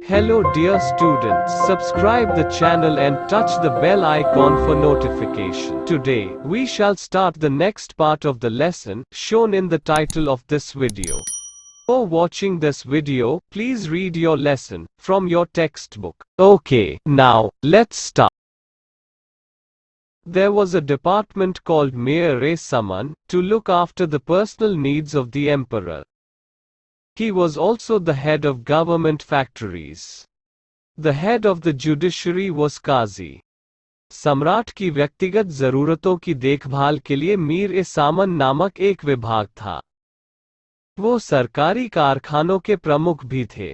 Hello dear students, subscribe the channel and touch the bell icon for notification. Today, we shall start the next part of the lesson, shown in the title of this video. Before watching this video, please read your lesson, from your textbook. Okay, now, let's start. There was a department called Mir-e-Saman, to look after the personal needs of the emperor. He was also the head of government factories. The head of the judiciary was Qazi. सम्राट की व्यक्तिगत जरूरतों की देखभाल के लिए मीर-ए-सामन नामक एक विभाग था। वो सरकारी कारखानों के प्रमुख भी थे।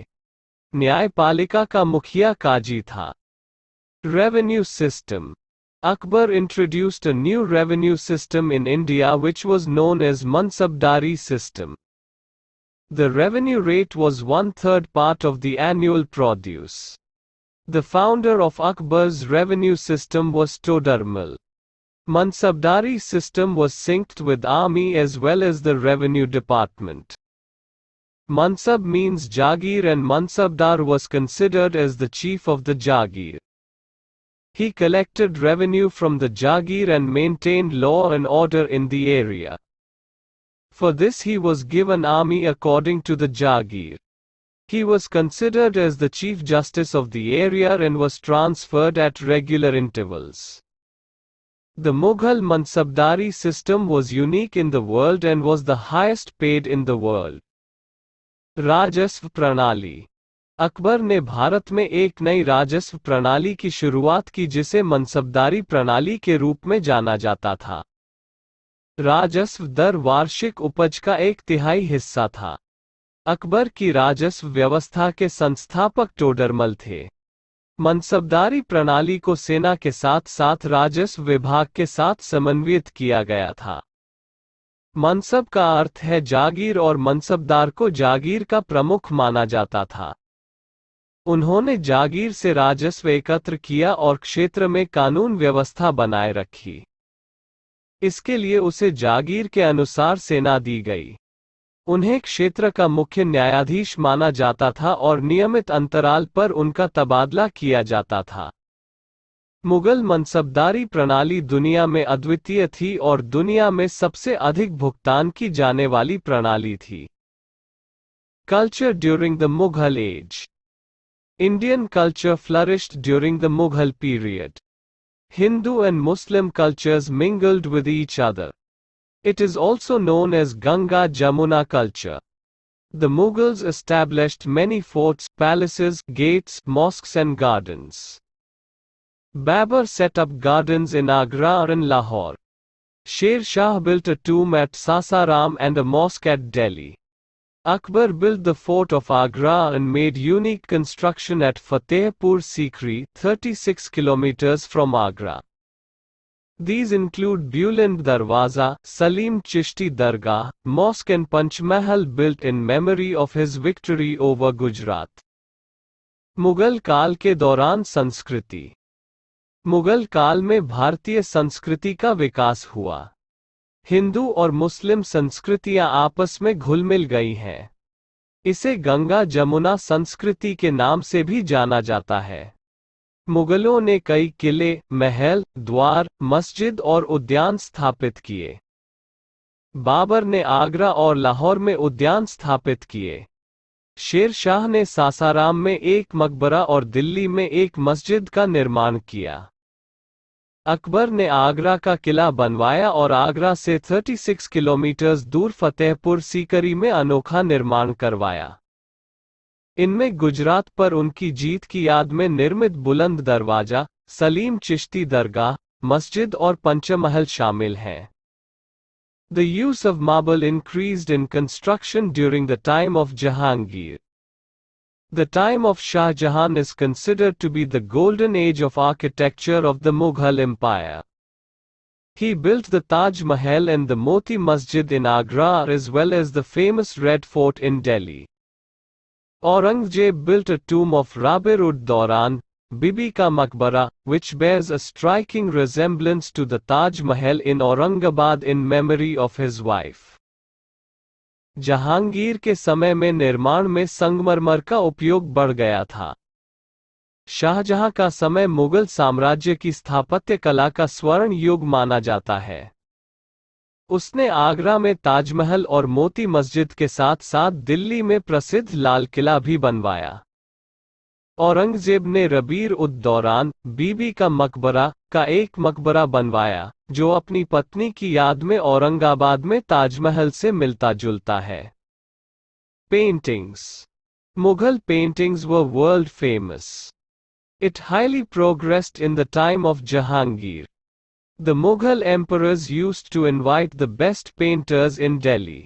न्यायपालिका का मुखिया काजी था। Revenue system. Akbar introduced a new revenue system in India which was known as Mansabdari system. The revenue rate was 1/3 part of the annual produce. The founder of Akbar's revenue system was Todarmal. Mansabdari system was synced with army as well as the revenue department. Mansab means Jagir and Mansabdar was considered as the chief of the Jagir. He collected revenue from the Jagir and maintained law and order in the area. For this he was given army according to the Jagir. He was considered as the Chief Justice of the area and was transferred at regular intervals. The Mughal Mansabdari system was unique in the world and was the highest paid in the world. राजस्व प्रणाली. अकबर ने भारत में एक नई राजस्व प्रणाली की शुरुआत की जिसे मनसबदारी प्रणाली के रूप में जाना जाता था। राजस्व दर वार्षिक उपज का 1/3 हिस्सा था। अकबर की राजस्व व्यवस्था के संस्थापक टोडरमल थे। मनसबदारी प्रणाली को सेना के साथ साथ राजस्व विभाग के साथ समन्वित किया गया था। मनसब का अर्थ है जागीर और मनसबदार को जागीर का प्रमुख माना जाता था। उन्होंने जागीर से राजस्व एकत्र किया और क्षेत्र में कानून व्यवस्था बनाए रखी। इसके लिए उसे जागीर के अनुसार सेना दी गई। उन्हें क्षेत्र का मुख्य न्यायाधीश माना जाता था और नियमित अंतराल पर उनका तबादला किया जाता था। मुगल मनसबदारी प्रणाली दुनिया में अद्वितीय थी और दुनिया में सबसे अधिक भुगतान की जाने वाली प्रणाली थी। Culture during the Mughal age. Indian culture flourished during the Mughal period. Hindu and Muslim cultures mingled with each other. It is also known as Ganga Jamuna culture. The Mughals established many forts, palaces, gates, mosques and gardens. Babur set up gardens in Agra and Lahore. Sher Shah built a tomb at Sasaram and a mosque at Delhi. Akbar built the fort of Agra and made unique construction at Fatehpur Sikri, 36 kilometers from Agra. These include Buland Darwaza, Salim Chishti Dargah, mosque and Panchmahal built in memory of his victory over Gujarat. Mughal काल के दौरान संस्कृति. मुगल काल में भारतीय संस्कृति का विकास हुआ। हिंदू और मुस्लिम संस्कृतियां आपस में घुल मिल गई हैं। इसे गंगा जमुना संस्कृति के नाम से भी जाना जाता है। मुगलों ने कई किले, महल, द्वार, मस्जिद और उद्यान स्थापित किए। बाबर ने आगरा और लाहौर में उद्यान स्थापित किए। शेर शाह ने सासाराम में एक मकबरा और दिल्ली में एक मस्जिद का निर्माण किया। अकबर ने आगरा का किला बनवाया और आगरा से 36 किलोमीटर दूर फतेहपुर सीकरी में अनोखा निर्माण करवाया। इनमें गुजरात पर उनकी जीत की याद में निर्मित बुलंद दरवाजा, सलीम चिश्ती दरगाह, मस्जिद और पंचमहल शामिल हैं। The use of marble increased in construction during the time of Jahangir. The time of Shah Jahan is considered to be the golden age of architecture of the Mughal Empire. He built the Taj Mahal and the Moti Masjid in Agra as well as the famous Red Fort in Delhi. Aurangzeb built a tomb of Rabir-ud-Dauran, Bibi Ka Maqbara, which bears a striking resemblance to the Taj Mahal in Aurangabad in memory of his wife. Jahangir के समय में निर्माण में संगमरमर का उपयोग बढ़ गया था। शाहजहां का समय मुगल साम्राज्य की स्थापत्य कला का स्वर्ण युग माना जाता है। उसने आगरा में ताजमहल और मोती मस्जिद के साथ साथ दिल्ली में प्रसिद्ध लाल किला भी बनवाया। औरंगजेब ने रबीर उद दौरान बीबी का मकबरा का एक मकबरा बनवाया, जो अपनी पत्नी की याद में औरंगाबाद में ताजमहल से मिलता जुलता है। Paintings. Mughal paintings were world famous. It highly progressed in the time of Jahangir. The Mughal emperors used to invite the best painters in Delhi.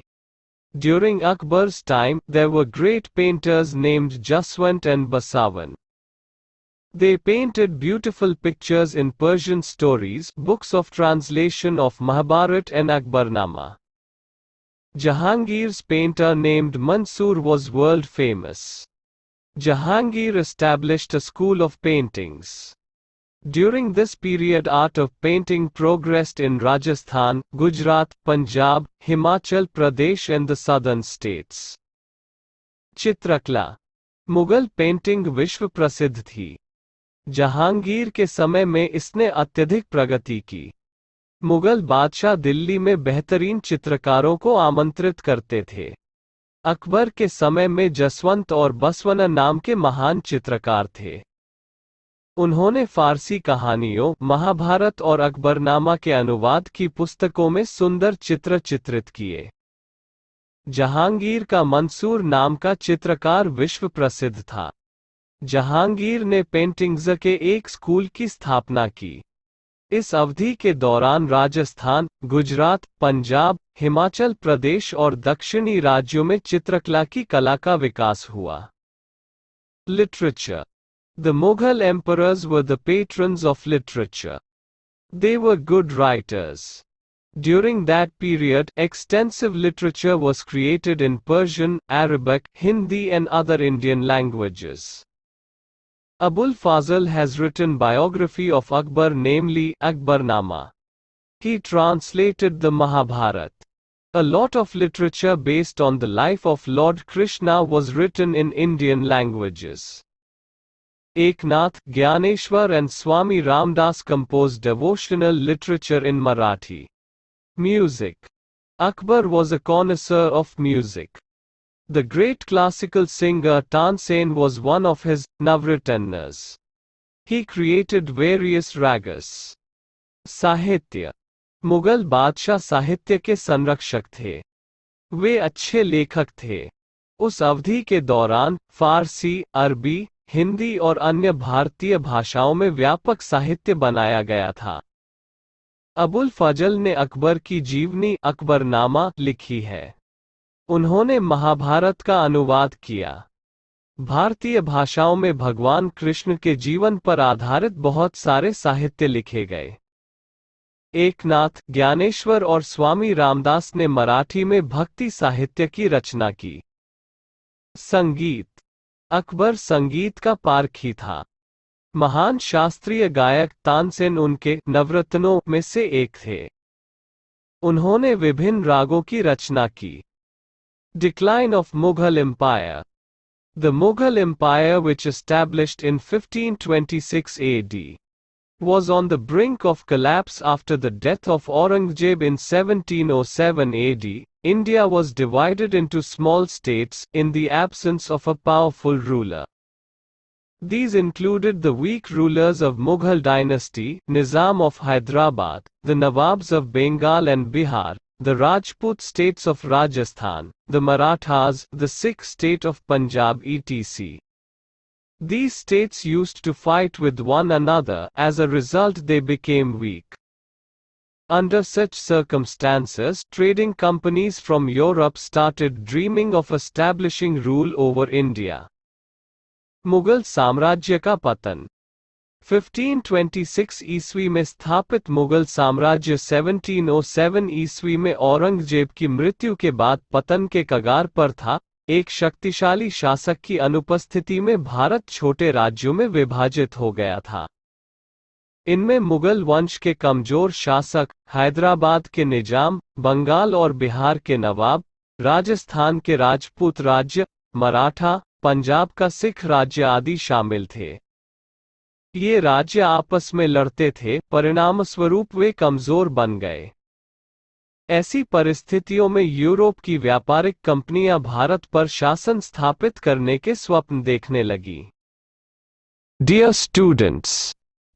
During Akbar's time, there were great painters named Jaswant and Basavan. They painted beautiful pictures in Persian stories, books of translation of Mahabharat and Akbarnama. Jahangir's painter named Mansoor was world famous. Jahangir established a school of paintings. During this period, art of painting progressed in Rajasthan, Gujarat, Punjab, Himachal Pradesh and the southern states. चित्रकला। Mughal painting विश्व प्रसिद्ध थी। जहांगीर के समय में इसने अत्यधिक प्रगति की। मुगल बादशाह दिल्ली में बेहतरीन चित्रकारों को आमंत्रित करते थे। अकबर के समय में जसवंत और बसवना नाम के महान चित्रकार थे। उन्होंने फारसी कहानियों, महाभारत और अकबरनामा के अनुवाद की पुस्तकों में सुंदर चित्र चित्रित किए। जहांगीर का मंसूर नाम का चित्रकार विश्व प्रसिद्ध था। जहांगीर ने पेंटिंग्स के एक स्कूल की स्थापना की। इस अवधि के दौरान राजस्थान, गुजरात, पंजाब, हिमाचल प्रदेश और दक्षिणी राज्यों में चित्रकला की कला का विकास हुआ। Literature. The Mughal emperors were the patrons of literature. They were good writers. During that period, extensive literature was created in Persian, Arabic, Hindi and other Indian languages. Abul Fazl has written biography of Akbar, namely Akbarnama. He translated the Mahabharata. A lot of literature based on the life of Lord Krishna was written in Indian languages. Eknath, Gyaneshwar and Swami Ramdas composed devotional literature in Marathi. Music. Akbar was a connoisseur of music. The great classical singer Tansen was one of his Navratnas. He created various ragas. साहित्य। मुगल बादशाह साहित्य के संरक्षक थे। वे अच्छे लेखक थे। उस अवधि के दौरान फारसी, अरबी, हिंदी और अन्य भारतीय भाषाओं में व्यापक साहित्य बनाया गया था। अबुल फजल ने अकबर की जीवनी अकबरनामा लिखी है। उन्होंने महाभारत का अनुवाद किया। भारतीय भाषाओं में भगवान कृष्ण के जीवन पर आधारित बहुत सारे साहित्य लिखे गए। एकनाथ, ज्ञानेश्वर और स्वामी रामदास ने मराठी में भक्ति साहित्य की रचना की। संगीत। अकबर संगीत का पारखी था। महान शास्त्रीय गायक तानसेन उनके नवरत्नों में से एक थे। उन्होंने विभिन्न रागों की रचना की। Decline of Mughal Empire. The Mughal Empire, which established in 1526 AD, was on the brink of collapse after the death of Aurangzeb in 1707 AD. India was divided into small states, in the absence of a powerful ruler. These included the weak rulers of Mughal dynasty, Nizam of Hyderabad, the Nawabs of Bengal and Bihar, the Rajput states of Rajasthan, the Marathas, the Sikh state of Punjab etc. These states used to fight with one another, as a result they became weak. Under such circumstances, trading companies from Europe started dreaming of establishing rule over India. Mughal साम्राज्य का पतन। 1526 ईस्वी में स्थापित मुगल साम्राज्य 1707 ईस्वी में औरंगजेब की मृत्यु के बाद पतन के कगार पर था। एक शक्तिशाली शासक की अनुपस्थिति में भारत छोटे राज्यों में विभाजित हो गया था। इनमें मुगल वंश के कमजोर शासक, हैदराबाद के निजाम, बंगाल और बिहार के नवाब, राजस्थान के राजपूत राज्य, मराठा, पंजाब का सिख राज्य आदि शामिल थे। ये राज्य आपस में लड़ते थे, परिणामस्वरूप वे कमजोर बन गए। ऐसी परिस्थितियों में यूरोप की व्यापारिक कंपनियां भारत पर शासन स्थापित करने के स्वप्न देखने लगी। Dear students,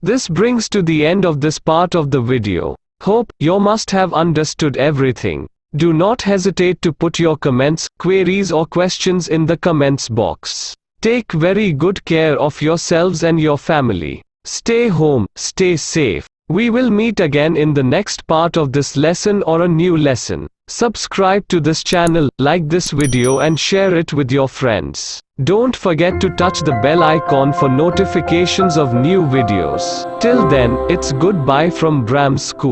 this brings to the end of this part of the video. Hope you must have understood everything. Do not hesitate to put your comments, queries or questions in the comments box. Take very good care of yourselves and your family. Stay home, stay safe. We will meet again in the next part of this lesson or a new lesson. Subscribe to this channel, like this video and share it with your friends. Don't forget to touch the bell icon for notifications of new videos. Till then, it's goodbye from Bram School.